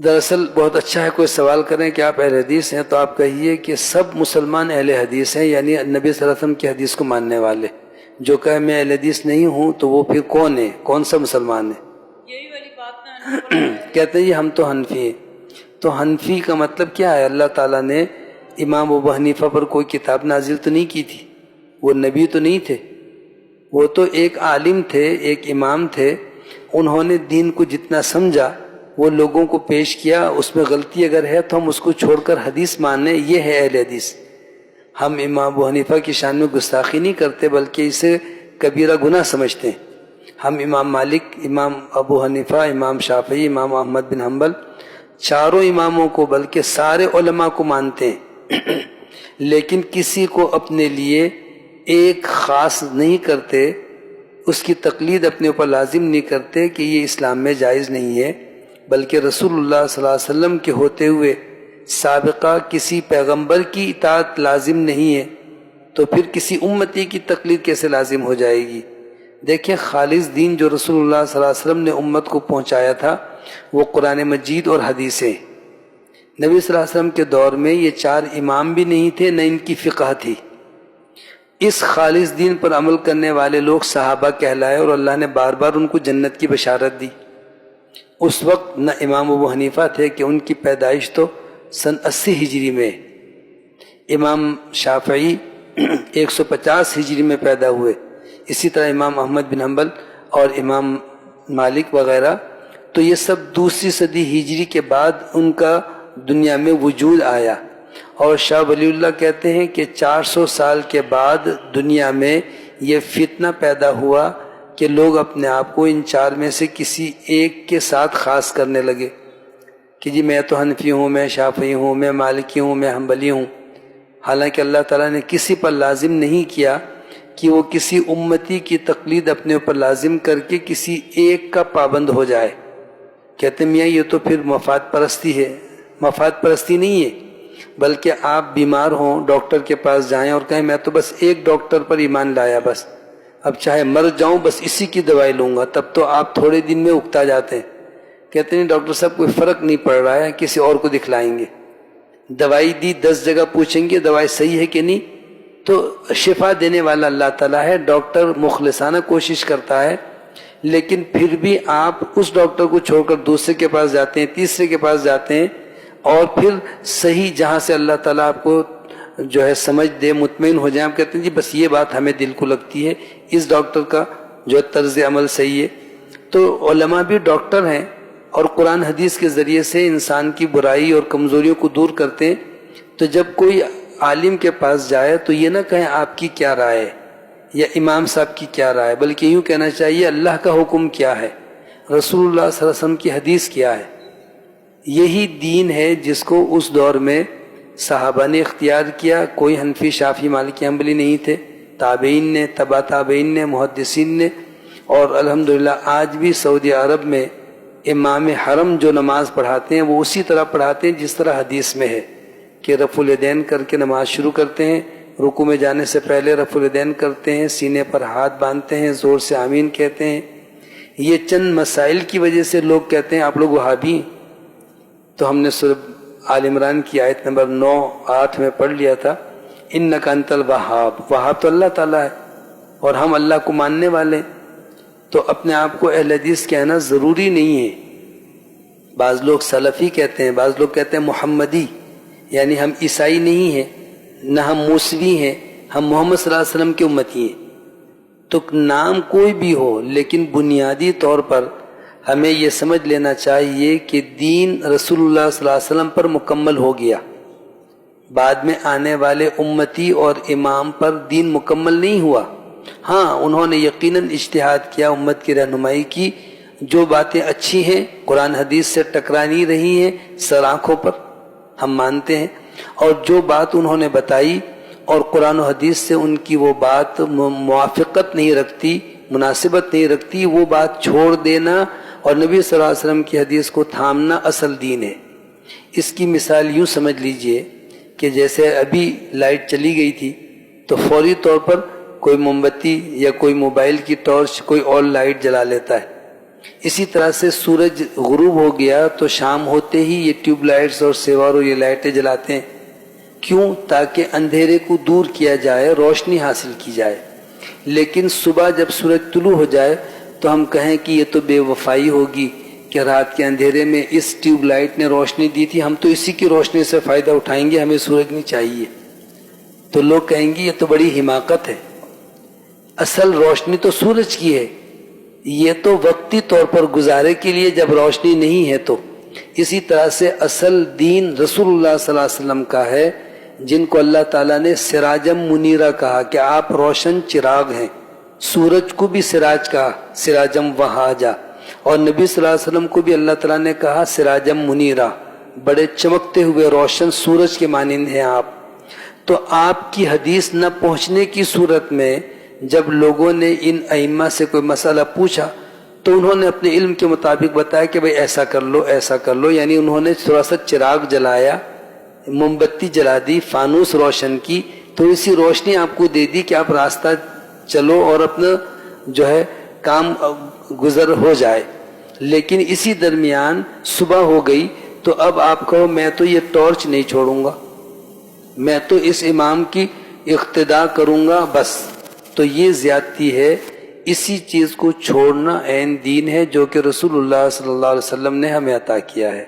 دراصل بہت اچھا ہے کوئی سوال کریں کہ آپ اہل حدیث ہیں، تو آپ کہیے کہ سب مسلمان اہل حدیث ہیں، یعنی نبی صلی اللہ علیہ وسلم کی حدیث کو ماننے والے۔ جو کہے میں اہل حدیث نہیں ہوں تو وہ پھر کون ہے، کون سا مسلمان ہے؟ یہی والی بات نا کہتے ہیں یہ ہم تو حنفی ہیں۔ تو حنفی کا مطلب کیا ہے؟ اللہ تعالیٰ نے امام ابو حنیفہ پر کوئی کتاب نازل تو نہیں کی تھی، وہ نبی تو نہیں تھے، وہ تو ایک عالم تھے، ایک امام تھے۔ انہوں نے دین کو جتنا سمجھا وہ لوگوں کو پیش کیا، اس میں غلطی اگر ہے تو ہم اس کو چھوڑ کر حدیث مانیں، یہ ہے اہل حدیث۔ ہم امام ابو حنیفہ کی شان میں گستاخی نہیں کرتے بلکہ اسے کبیرہ گناہ سمجھتے ہیں۔ ہم امام مالک، امام ابو حنیفہ، امام شافعی، امام احمد بن حنبل، چاروں اماموں کو بلکہ سارے علماء کو مانتے ہیں، لیکن کسی کو اپنے لیے ایک خاص نہیں کرتے، اس کی تقلید اپنے اوپر لازم نہیں کرتے کہ یہ اسلام میں جائز نہیں ہے، بلکہ رسول اللہ صلی اللہ علیہ وسلم کے ہوتے ہوئے سابقہ کسی پیغمبر کی اطاعت لازم نہیں ہے تو پھر کسی امتی کی تقلید کیسے لازم ہو جائے گی؟ دیکھیں، خالص دین جو رسول اللہ صلی اللہ علیہ وسلم نے امت کو پہنچایا تھا وہ قرآن مجید اور حدیثیں۔ نبی صلی اللہ علیہ وسلم کے دور میں یہ چار امام بھی نہیں تھے، نہ ان کی فقہ تھی۔ اس خالص دین پر عمل کرنے والے لوگ صحابہ کہلائے اور اللہ نے بار بار ان کو جنت کی بشارت دی۔ اس وقت نہ امام ابو حنیفہ تھے کہ ان کی پیدائش تو سن 80 ہجری میں، امام شافعی 150 ہجری میں پیدا ہوئے، اسی طرح امام احمد بن حنبل اور امام مالک وغیرہ، تو یہ سب دوسری صدی ہجری کے بعد ان کا دنیا میں وجود آیا۔ اور شاہ ولی اللہ کہتے ہیں کہ 400 سال کے بعد دنیا میں یہ فتنہ پیدا ہوا کہ لوگ اپنے آپ کو ان چار میں سے کسی ایک کے ساتھ خاص کرنے لگے کہ جی میں تو حنفی ہوں، میں شافعی ہوں، میں مالکی ہوں، میں حنبلی ہوں، حالانکہ اللہ تعالیٰ نے کسی پر لازم نہیں کیا کہ وہ کسی امتی کی تقلید اپنے اوپر لازم کر کے کسی ایک کا پابند ہو جائے۔ کہتے ہیں میاں یہ تو پھر مفاد پرستی ہے۔ مفاد پرستی نہیں ہے، بلکہ آپ بیمار ہوں، ڈاکٹر کے پاس جائیں اور کہیں میں تو بس ایک ڈاکٹر پر ایمان لایا، بس اب چاہے مر جاؤں بس اسی کی دوائی لوں گا، تب تو آپ تھوڑے دن میں اکتا جاتے ہیں۔ کہتے ہیں ڈاکٹر صاحب کوئی فرق نہیں پڑ رہا ہے، کسی اور کو دکھلائیں گے۔ دوائی دی 10 جگہ پوچھیں گے دوائی صحیح ہے کہ نہیں، تو شفا دینے والا اللہ تعالیٰ ہے، ڈاکٹر مخلصانہ کوشش کرتا ہے، لیکن پھر بھی آپ اس ڈاکٹر کو چھوڑ کر دوسرے کے پاس جاتے ہیں، تیسرے کے پاس جاتے ہیں، اور پھر صحیح جہاں سے اللہ تعالیٰ آپ کو جو ہے سمجھ دے، مطمئن ہو جائیں، آپ کہتے ہیں جی بس یہ بات ہمیں دل کو لگتی ہے، اس ڈاکٹر کا جو طرز عمل صحیح ہے۔ تو علماء بھی ڈاکٹر ہیں اور قرآن حدیث کے ذریعے سے انسان کی برائی اور کمزوریوں کو دور کرتے ہیں۔ تو جب کوئی عالم کے پاس جائے تو یہ نہ کہیں آپ کی کیا رائے ہے یا امام صاحب کی کیا رائے، بلکہ یوں کہنا چاہیے اللہ کا حکم کیا ہے، رسول اللہ صلی اللہ علیہ وسلم کی حدیث کیا ہے۔ یہی دین ہے جس کو اس دور میں صحابہ نے اختیار کیا۔ کوئی حنفی، شافعی، مالکی، حنبلی نہیں تھے، تابعین نے، تبع تابعین نے، محدثین نے، اور الحمدللہ آج بھی سعودی عرب میں امام حرم جو نماز پڑھاتے ہیں وہ اسی طرح پڑھاتے ہیں جس طرح حدیث میں ہے کہ رفع الیدین کر کے نماز شروع کرتے ہیں، رکوع میں جانے سے پہلے رفع الیدین کرتے ہیں، سینے پر ہاتھ باندھتے ہیں، زور سے آمین کہتے ہیں۔ یہ چند مسائل کی وجہ سے لوگ کہتے ہیں آپ لوگ وہابی ہیں۔ تو ہم نے سورہ آل عمران کی آیت نمبر 9-8 میں پڑھ لیا تھا، انک انت الوہاب، وہاب تو اللہ تعالیٰ ہے اور ہم اللہ کو ماننے والے ہیں، تو اپنے آپ کو اہل حدیث کہنا ضروری نہیں ہے۔ بعض لوگ سلفی کہتے ہیں، بعض لوگ کہتے ہیں محمدی، یعنی ہم عیسائی نہیں ہیں، نہ ہم موسوی ہیں، ہم محمد صلی اللہ علیہ وسلم کے امتی ہیں۔ تو نام کوئی بھی ہو، لیکن بنیادی طور پر ہمیں یہ سمجھ لینا چاہیے کہ دین رسول اللہ صلی اللہ علیہ وسلم پر مکمل ہو گیا، بعد میں آنے والے امتی اور امام پر دین مکمل نہیں ہوا۔ ہاں انہوں نے یقیناً اجتہاد کیا، امت کی رہنمائی کی، جو باتیں اچھی ہیں قرآن حدیث سے ٹکرا نہیں رہی ہیں سر آنکھوں پر ہم مانتے ہیں، اور جو بات انہوں نے بتائی اور قرآن و حدیث سے ان کی وہ بات موافقت نہیں رکھتی، مناسبت نہیں رکھتی، وہ بات چھوڑ دینا اور نبی صلی اللہ علیہ وسلم کی حدیث کو تھامنا اصل دین ہے۔ اس کی مثال یوں سمجھ لیجئے کہ جیسے ابھی لائٹ چلی گئی تھی تو فوری طور پر کوئی موم بتی یا کوئی موبائل کی ٹارچ، کوئی اور لائٹ جلا لیتا ہے، اسی طرح سے سورج غروب ہو گیا تو شام ہوتے ہی یہ ٹیوب لائٹس اور سیواروں یہ لائٹیں جلاتے ہیں. کیوں؟ تاکہ اندھیرے کو دور کیا جائے، روشنی حاصل کی جائے. لیکن صبح جب سورج طلوع ہو جائے تو ہم کہیں کہ یہ تو بے وفائی ہوگی کہ رات کے اندھیرے میں اس ٹیوب لائٹ نے روشنی دی تھی، ہم تو اسی کی روشنی سے فائدہ اٹھائیں گے، ہمیں سورج نہیں چاہیے. تو لوگ کہیں گے یہ تو بڑی حماقت ہے، اصل روشنی تو سورج کی ہے، یہ تو وقتی طور پر گزارے کے لیے جب روشنی نہیں ہے تو. اسی طرح سے اصل دین رسول اللہ صلی اللہ علیہ وسلم کا ہے، جن کو اللہ تعالیٰ نے سراجم منیرہ کہا کہ آپ روشن چراغ ہیں. سورج کو بھی سراج کہا، سراجم وہاجا، اور نبی صلی اللہ علیہ وسلم کو بھی اللہ تعالیٰ نے کہا سراجم منیرہ، بڑے چمکتے ہوئے روشن سورج کے مانند ہیں آپ. تو آپ کی حدیث نہ پہنچنے کی صورت میں جب لوگوں نے ان ائمہ سے کوئی مسئلہ پوچھا تو انہوں نے اپنے علم کے مطابق بتایا کہ بھئی ایسا کر لو ایسا کر لو، یعنی انہوں نے تھوڑا سا چراغ جلایا، موم بتی جلا دی، فانوس روشن کی، تو اسی روشنی آپ کو دے دی کہ آپ راستہ چلو اور اپنا جو ہے کام گزر ہو جائے. لیکن اسی درمیان صبح ہو گئی تو اب آپ کہو میں تو یہ ٹارچ نہیں چھوڑوں گا، میں تو اس امام کی اقتداء کروں گا بس. تو یہ زیادتی ہے. اسی چیز کو چھوڑنا عین دین ہے جو کہ رسول اللہ صلی اللہ علیہ وسلم نے ہمیں عطا کیا ہے.